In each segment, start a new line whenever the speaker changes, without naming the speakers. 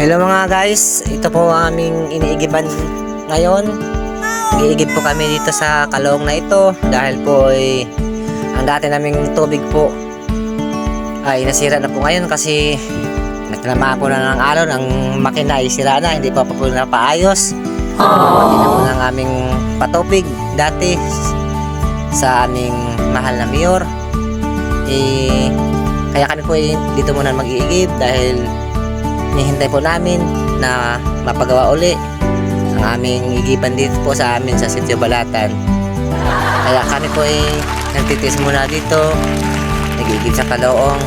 Hello mga guys, ito po ang aming iniigiban ngayon. Nag-iigib po kami dito sa kalong na ito dahil po ang dati naming tubig po ay nasira na po ngayon kasi nagtinamaan po na ng alon. Ang makina ay sira na, hindi pa po napaayos. Hindi na po ng aming patubig dati sa aming mahal na mayor. Kaya kami po dito muna mag-iigib dahil hinihintay po namin na mapagawa uli ang aming igiban dito po sa amin sa Sitio Balatan. Kaya kami po nagtitis muna dito, nag-iigib sa Kaloong.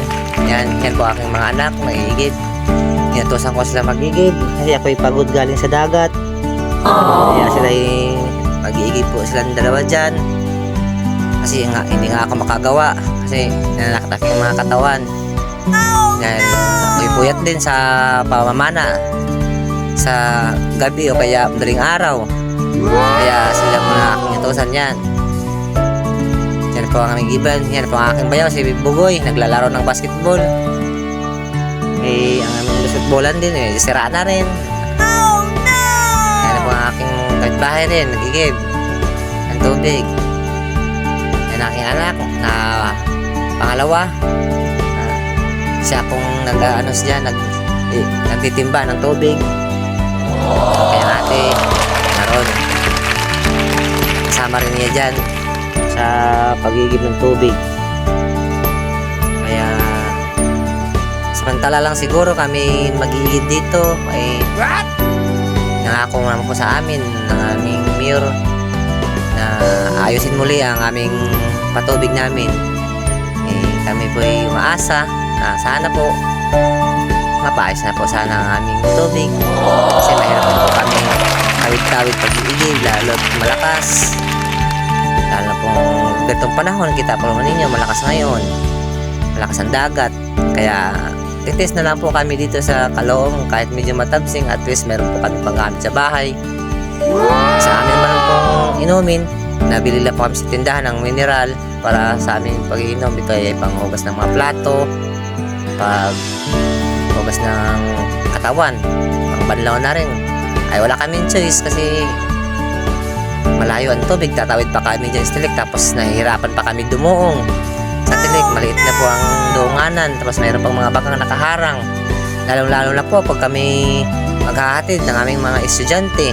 Yan po aking mga anak, nag-iigib. Inutusan ko sila mag-iigib kasi ako'y pagod galing sa dagat. Kaya sila mag-iigib po silang dalawa dyan. Kasi hindi nga ako makagawa kasi nananakit aking mga katawan. Dahil ako'y puyat din sa pamamana sa gabi o kaya madaling araw. Kaya sila muna aking itusan yan. Yan po ang aming giban. Yan po ang aking bayaw, si Bugoy, naglalaro ng basketball. Ang aming basketballan din sira na rin. Yan po ang aking kapitbahay rin, nagigib ng tubig. Yan ang aking anak na pangalawa. Siya pong nagtitimba ng tubig. Kaya ate naroon, kasama rin niya dyan sa pagigib ng tubig. Kaya samantala lang siguro kami mag-iigib dito. Nangako naman po sa amin ng aming mayor na ayusin muli ang aming patubig namin. Kami po ay umaasa sana po mapaayos na po sana ang aming tubig kasi mahirap po kami kawit-kawit pag-iigib lalo't malakas, lalo pong ganitong panahon. Kita po naman ninyo, malakas ngayon, malakas ang dagat. Kaya titest na lang po kami dito sa Kaloong kahit medyo matabsing, at least meron po kami panggamit sa bahay. Sa amin man pong inumin, nabili lang po kami sa tindahan ng mineral para sa aming pag-iinom. Ito ay panghugas ng mga plato, pag-hugas ng katawan, pang-banlaw na rin. Ay wala kaming choice kasi malayo ang tubig, tatawid pa kami dyan sa tilik, tapos nahihirapan pa kami dumuong sa tilik. Maliit na po ang duunganan, tapos mayroon pang mga bakang nakaharang, lalo na po pag kami maghahatid ng aming mga estudyante.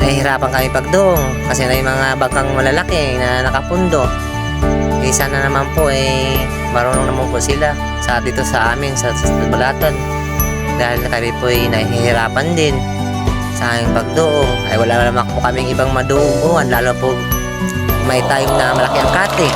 Nahihirapan kami pagdoong kasi may mga bakang malalaki na nakapundo. Sana naman po marunong naman po sila dito sa amin sa Balatan, dahil kami po nahihirapan din sa aming pagdoong. Ay wala naman po kaming ibang maduungan, lalo po may time na malaki ang kate.